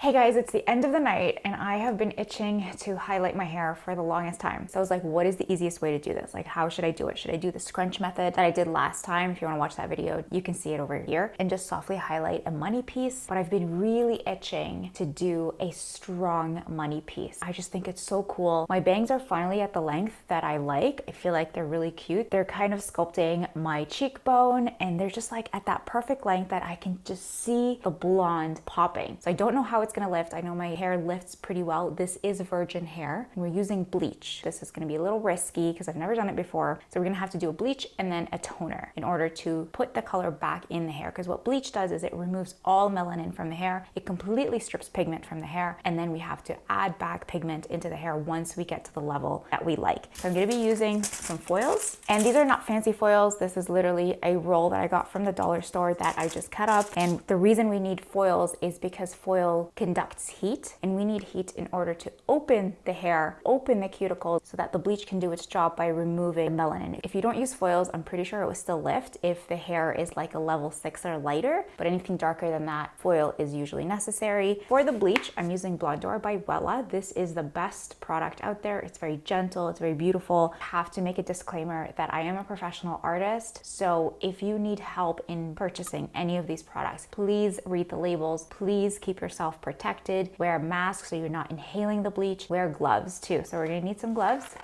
Hey guys, it's the end of the night and I have been itching to highlight my hair for the longest time. So I was like, what is the easiest way to do this? Like, how should I do it? Should I do the scrunch method that I did last time? If you want to watch that video, you can see it over here, and just softly highlight a money piece. But I've been really itching to do a strong money piece. I just think it's so cool. My bangs are finally at the length that I like. I feel like they're really cute. They're kind of sculpting my cheekbone and they're just like at that perfect length that I can just see the blonde popping. So I don't know how it's gonna lift. I know my hair lifts pretty well. This is virgin hair and we're using bleach. This is gonna be a little risky because I've never done it before. So we're gonna have to do a bleach and then a toner in order to put the color back in the hair. Because what bleach does is it removes all melanin from the hair. It completely strips pigment from the hair. And then we have to add back pigment into the hair once we get to the level that we like. So I'm gonna be using some foils. And these are not fancy foils. This is literally a roll that I got from the dollar store that I just cut up. And the reason we need foils is because foil conducts heat, and we need heat in order to open the hair, open the cuticles, so that the bleach can do its job by removing melanin. If you don't use foils, I'm pretty sure it will still lift if the hair is like a level 6 or lighter, but anything darker than that, foil is usually necessary. For the bleach, I'm using Blondor by Wella. This is the best product out there. It's very gentle, it's very beautiful. I have to make a disclaimer that I am a professional artist, so if you need help in purchasing any of these products, please read the labels, please keep yourself protected, wear a mask so you're not inhaling the bleach, wear gloves too. So we're gonna need some gloves.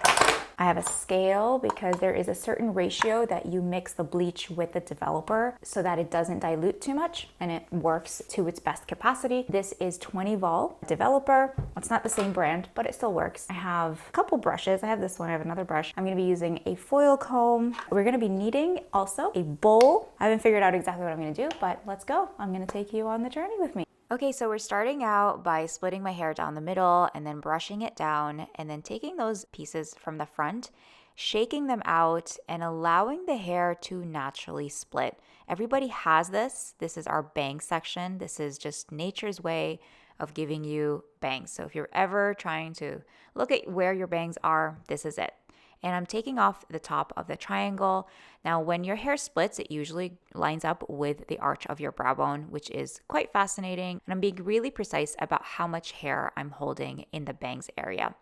I have a scale because there is a certain ratio that you mix the bleach with the developer so that it doesn't dilute too much and it works to its best capacity. This is 20 vol developer. It's not the same brand, but it still works. I have a couple brushes. I have this one, I have another brush. I'm gonna be using a foil comb. We're gonna be needing also a bowl. I haven't figured out exactly what I'm gonna do, but let's go. I'm gonna take you on the journey with me. Okay, so we're starting out by splitting my hair down the middle and then brushing it down and then taking those pieces from the front, shaking them out and allowing the hair to naturally split. Everybody has this. This is our bang section. This is just nature's way of giving you bangs. So if you're ever trying to look at where your bangs are, this is it. And I'm taking off the top of the triangle. Now, when your hair splits, it usually lines up with the arch of your brow bone, which is quite fascinating. And I'm being really precise about how much hair I'm holding in the bangs area.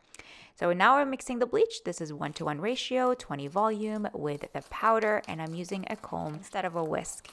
So now I'm mixing the bleach. This is 1:1 ratio, 20 volume with the powder, and I'm using a comb instead of a whisk.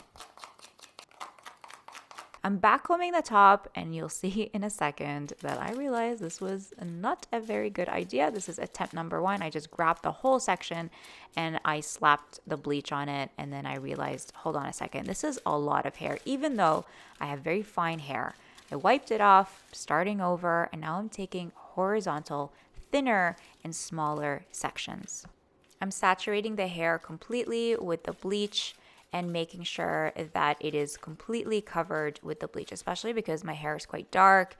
I'm backcombing the top, and you'll see in a second that I realized this was not a very good idea. This is attempt number 1. I just grabbed the whole section and I slapped the bleach on it, and then I realized, hold on a second, this is a lot of hair, even though I have very fine hair. I wiped it off, starting over, and now I'm taking horizontal, thinner, and smaller sections. I'm saturating the hair completely with the bleach and making sure that it is completely covered with the bleach, especially because my hair is quite dark.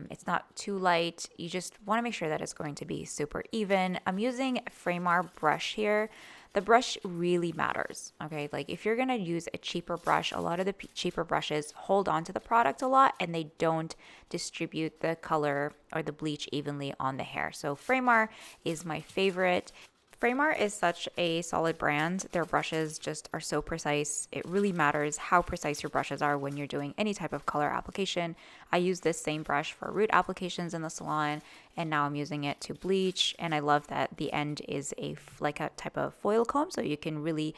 It's not too light. You just want to make sure that it's going to be super even. I'm using a Framar brush here. The brush really matters, okay? Like if you're gonna use a cheaper brush, a lot of the cheaper brushes hold on to the product a lot and they don't distribute the color or the bleach evenly on the hair. So Framar is my favorite. Framar is such a solid brand. Their brushes just are so precise. It really matters how precise your brushes are when you're doing any type of color application. I use this same brush for root applications in the salon, and now I'm using it to bleach. And I love that the end is like a type of foil comb, so you can really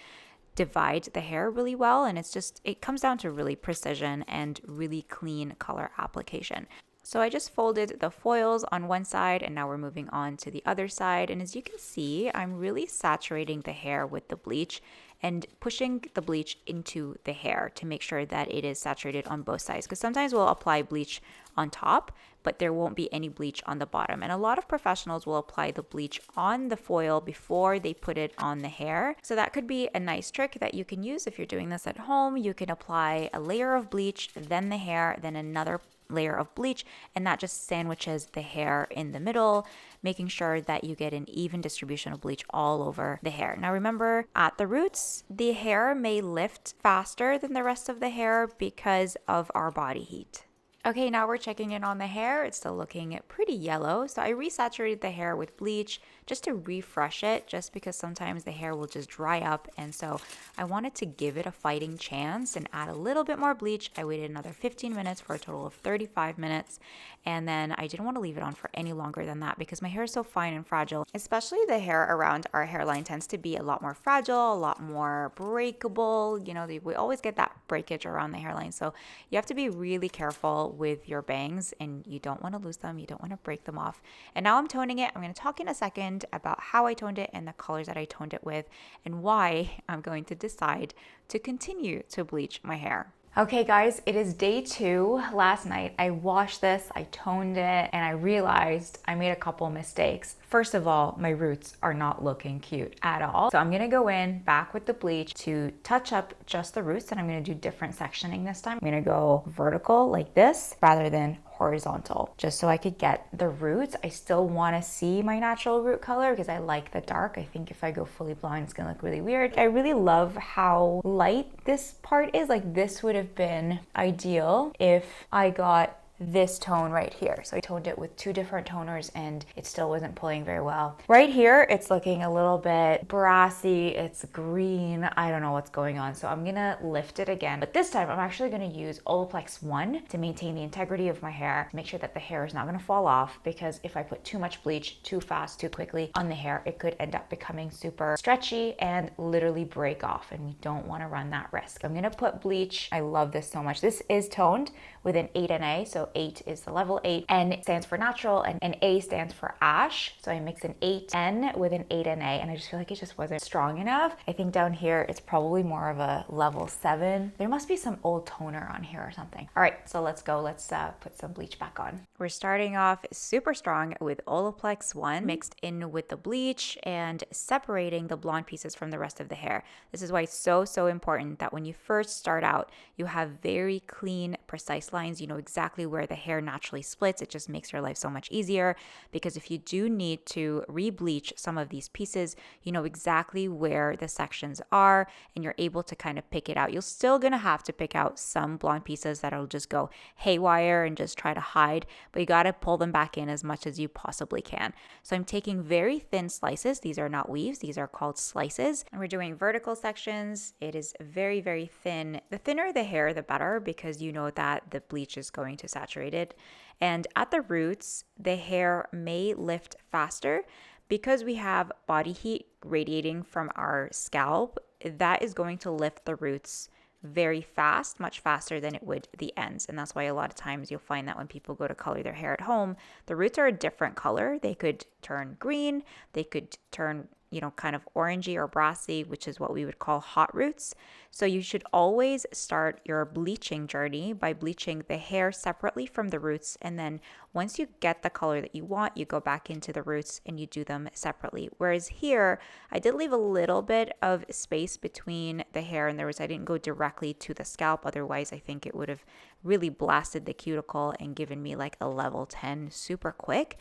divide the hair really well. And it comes down to really precision and really clean color application. So I just folded the foils on one side and now we're moving on to the other side. And as you can see, I'm really saturating the hair with the bleach and pushing the bleach into the hair to make sure that it is saturated on both sides. Because sometimes we'll apply bleach on top, but there won't be any bleach on the bottom. And a lot of professionals will apply the bleach on the foil before they put it on the hair. So that could be a nice trick that you can use if you're doing this at home. You can apply a layer of bleach, then the hair, then another layer of bleach, and that just sandwiches the hair in the middle, making sure that you get an even distribution of bleach all over the hair. Now remember, at the roots, the hair may lift faster than the rest of the hair because of our body heat. Okay, now we're checking in on the hair. It's still looking pretty yellow. So I resaturated the hair with bleach just to refresh it, just because sometimes the hair will just dry up. And so I wanted to give it a fighting chance and add a little bit more bleach. I waited another 15 minutes for a total of 35 minutes. And then I didn't want to leave it on for any longer than that because my hair is so fine and fragile. Especially the hair around our hairline tends to be a lot more fragile, a lot more breakable. You know, we always get that breakage around the hairline. So you have to be really careful with your bangs, and you don't want to lose them, you don't want to break them off. And now I'm toning it. I'm going to talk in a second about how I toned it and the colors that I toned it with and why I'm going to decide to continue to bleach my hair. Okay guys, it is day 2. Last night I washed this, I toned it, and I realized I made a couple mistakes. First of all, my roots are not looking cute at all. So I'm gonna go in back with the bleach to touch up just the roots, and I'm gonna do different sectioning this time. I'm gonna go vertical like this rather than horizontal, just so I could get the roots. I still want to see my natural root color because I like the dark. I think if I go fully blonde, it's gonna look really weird. I really love how light this part is. Like, this would have been ideal if I got this tone right here. So I toned it with 2 different toners and it still wasn't pulling very well. Right here, it's looking a little bit brassy, it's green, I don't know what's going on. So I'm gonna lift it again, but this time I'm actually gonna use Olaplex 1 to maintain the integrity of my hair, to make sure that the hair is not gonna fall off, because if I put too much bleach too fast, too quickly on the hair, it could end up becoming super stretchy and literally break off, and we don't wanna run that risk. I'm gonna put bleach. I love this so much. This is toned with an 8NA, so 8 is the level 8. N stands for natural and A stands for ash. So I mixed an 8N with an 8NA, and I just feel like it just wasn't strong enough. I think down here it's probably more of a level 7. There must be some old toner on here or something. All right, so let's go. Let's put some bleach back on. We're starting off super strong with Olaplex 1 mixed in with the bleach and separating the blonde pieces from the rest of the hair. This is why it's so important that when you first start out, you have very clean, precise lines. You know exactly where the hair naturally splits. It just makes your life so much easier, because if you do need to re-bleach some of these pieces, you know exactly where the sections are and you're able to kind of pick it out. You're still gonna have to pick out some blonde pieces that'll just go haywire and just try to hide, but you gotta pull them back in as much as you possibly can. So I'm taking very thin slices. These are not weaves, these are called slices, and we're doing vertical sections. It is very thin. The thinner the hair, the better, because you know that the bleach is going to saturate it. And at the roots, the hair may lift faster because we have body heat radiating from our scalp. That is going to lift the roots very fast, much faster than it would the ends. And that's why a lot of times you'll find that when people go to color their hair at home, the roots are a different color. They could turn green, they could turn, you know, kind of orangey or brassy, which is what we would call hot roots. So you should always start your bleaching journey by bleaching the hair separately from the roots. And then once you get the color that you want, you go back into the roots and you do them separately. Whereas here, I did leave a little bit of space between the hair and the roots. I didn't go directly to the scalp. Otherwise, I think it would have really blasted the cuticle and given me like a level 10 super quick.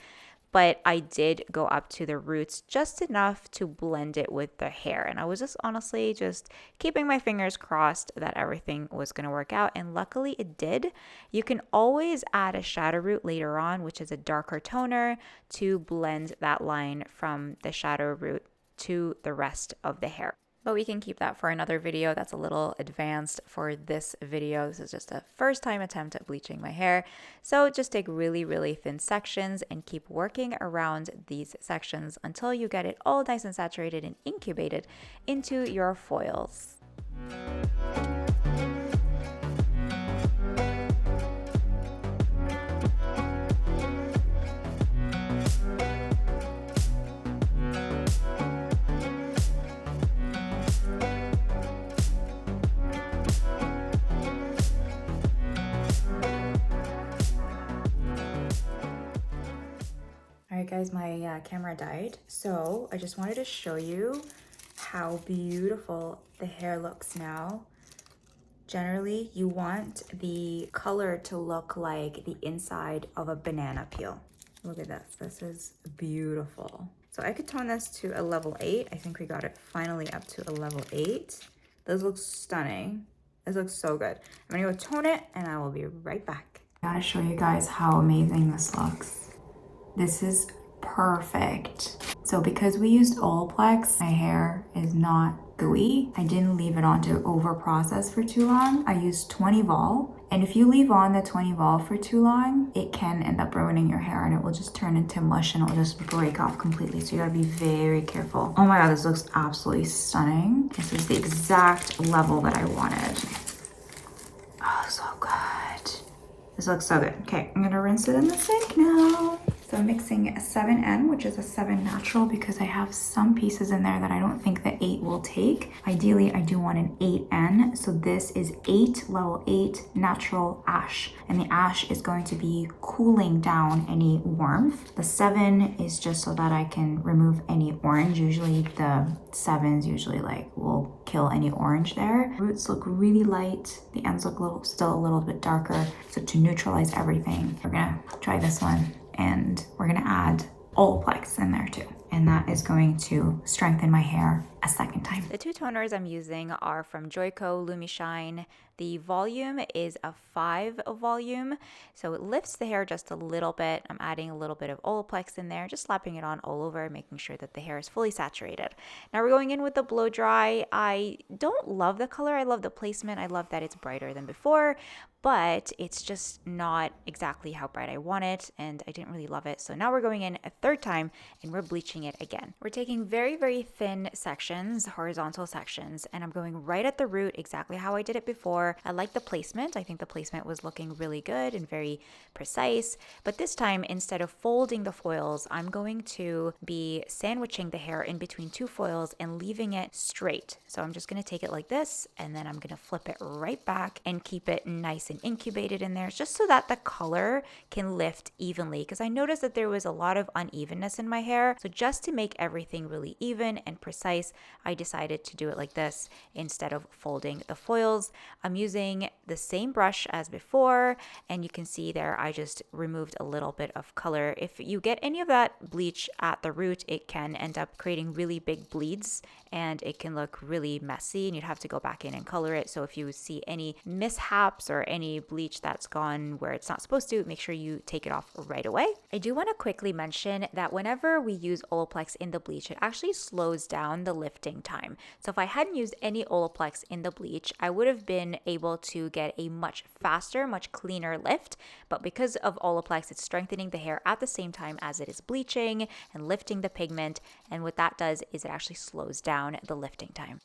But I did go up to the roots just enough to blend it with the hair. And I was just honestly just keeping my fingers crossed that everything was going to work out. And luckily it did. You can always add a shadow root later on, which is a darker toner, to blend that line from the shadow root to the rest of the hair. But we can keep that for another video. That's a little advanced for this video. This is just a first time attempt at bleaching my hair. So just take really thin sections and keep working around these sections until you get it all nice and saturated and incubated into your foils. Alright guys, my camera died, so I just wanted to show you how beautiful the hair looks now. Generally, you want the color to look like the inside of a banana peel. Look at this, this is beautiful. So I could tone this to a level 8. I think we got it finally up to a level 8. This looks stunning. This looks so good. I'm gonna go tone it and I will be right back. I gotta show you guys how amazing this looks. This is perfect. So because we used Olaplex, my hair is not gooey. I didn't leave it on to over process for too long. I used 20 vol. And if you leave on the 20 vol for too long, it can end up ruining your hair and it will just turn into mush and it will just break off completely. So you gotta be very careful. Oh my God, this looks absolutely stunning. This is the exact level that I wanted. Oh, so good. This looks so good. Okay, I'm gonna rinse it in the sink now. So I'm mixing a 7N, which is a 7 natural, because I have some pieces in there that I don't think the 8 will take. Ideally, I do want an 8N. So this is 8, level 8 natural ash. And the ash is going to be cooling down any warmth. The 7 is just so that I can remove any orange. Usually the 7s usually will kill any orange there. Roots look really light. The ends look still a little bit darker. So to neutralize everything, we're gonna try this one. And we're gonna add Olaplex in there too. And that is going to strengthen my hair a second time. The two toners I'm using are from Joico Lumishine. The volume is a 5 volume, so it lifts the hair just a little bit. I'm adding a little bit of Olaplex in there, just slapping it on all over, making sure that the hair is fully saturated. Now we're going in with the blow dry. I don't love the color. I love the placement. I love that it's brighter than before, but it's just not exactly how bright I want it, and I didn't really love it. So now we're going in a third time and we're bleaching it again. We're taking very, very thin sections, horizontal sections, and I'm going right at the root exactly how I did it before. I like the placement. I think the placement was looking really good and very precise. But this time, instead of folding the foils, I'm going to be sandwiching the hair in between two foils and leaving it straight. So I'm just going to take it like this, and then I'm going to flip it right back and keep it nice and incubated in there, just so that the color can lift evenly, because I noticed that there was a lot of unevenness in my hair. So just to make everything really even and precise, I decided to do it like this instead of folding the foils. I'm using the same brush as before, and you can see there I just removed a little bit of color. If you get any of that bleach at the root, it can end up creating really big bleeds and it can look really messy, and you'd have to go back in and color it. So if you see any mishaps or any bleach that's gone where it's not supposed to, make sure you take it off right away. I do want to quickly mention that whenever we use Olaplex in the bleach, it actually slows down the lifting time. So if I hadn't used any Olaplex in the bleach, I would have been able to get a much faster, much cleaner lift. But because of Olaplex, it's strengthening the hair at the same time as it is bleaching and lifting the pigment. And what that does is it actually slows down the lifting time.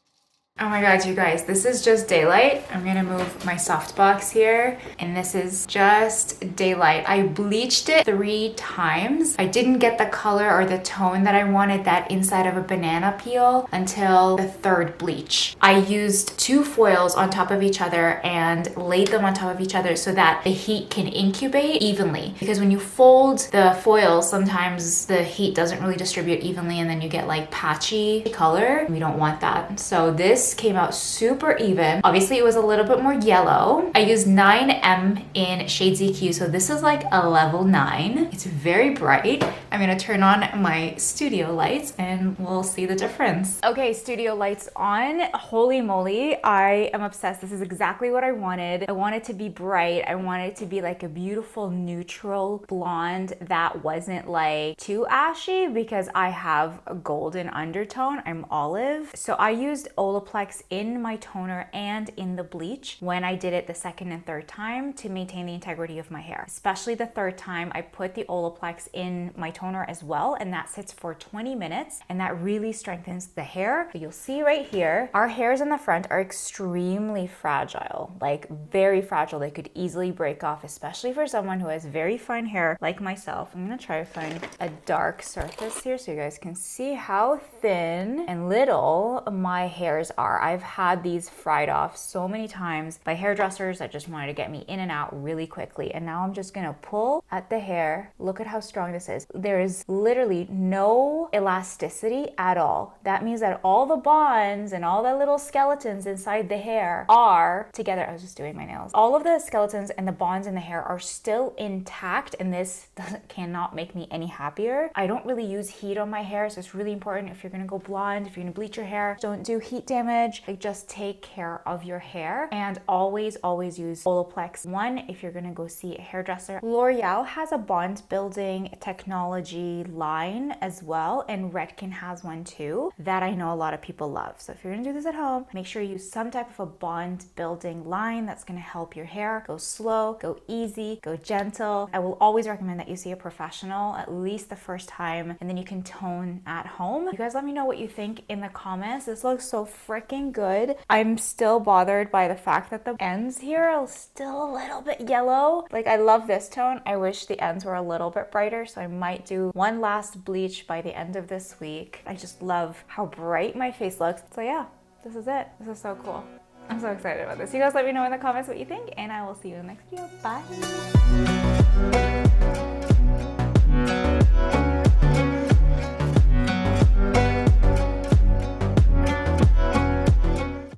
Oh my God, you guys, this is just daylight. I'm gonna move my softbox here, and this is just daylight. I bleached it 3 times. I didn't get the color or the tone that I wanted, that inside of a banana peel, until the 3rd bleach. I used 2 foils on top of each other and laid them on top of each other so that the heat can incubate evenly. Because when you fold the foils, sometimes the heat doesn't really distribute evenly and then you get like patchy color. We don't want that. So this came out super even. Obviously it was a little bit more yellow. I used 9M in shade ZQ, so this is like a level 9. It's very bright. I'm gonna turn on my studio lights and we'll see the difference. Okay, studio lights on. Holy moly, I am obsessed. This is exactly what I wanted. I want it to be bright. I want it to be like a beautiful neutral blonde that wasn't like too ashy, because I have a golden undertone. I'm olive. So I used Olaplex in my toner and in the bleach when I did it the 2nd and 3rd time to maintain the integrity of my hair. Especially the 3rd time, I put the Olaplex in my toner as well, and that sits for 20 minutes, and that really strengthens the hair. You'll see right here, our hairs in the front are extremely fragile, like very fragile. They could easily break off, especially for someone who has very fine hair like myself. I'm gonna try to find a dark surface here so you guys can see how thin and little my hairs are. I've had these fried off so many times by hairdressers that just wanted to get me in and out really quickly. And now I'm just gonna pull at the hair. Look at how strong this is. There is literally no elasticity at all. That means that all the bonds and all the little skeletons inside the hair are together. I was just doing my nails. All of the skeletons and the bonds in the hair are still intact, and this cannot make me any happier. I don't really use heat on my hair, so it's really important if you're gonna go blonde, if you're gonna bleach your hair, don't do heat damage. damage. Like, just take care of your hair, and always use Olaplex 1 if you're gonna go see a hairdresser. L'Oreal has a bond building technology line as well, and Redken has one too that I know a lot of people love. So if you're gonna do this at home, make sure you use some type of a bond building line that's gonna help your hair go slow, go easy, go gentle. I will always recommend that you see a professional at least the first time, and then you can tone at home. You guys let me know what you think in the comments. This looks so freaking good. I'm still bothered by the fact that the ends here are still a little bit yellow. Like, I love this tone. I wish the ends were a little bit brighter, so I might do one last bleach by the end of this week. I just love how bright my face looks. So yeah, this is it. This is so cool. I'm so excited about this. You guys let me know in the comments what you think, and I will see you in the next video. Bye.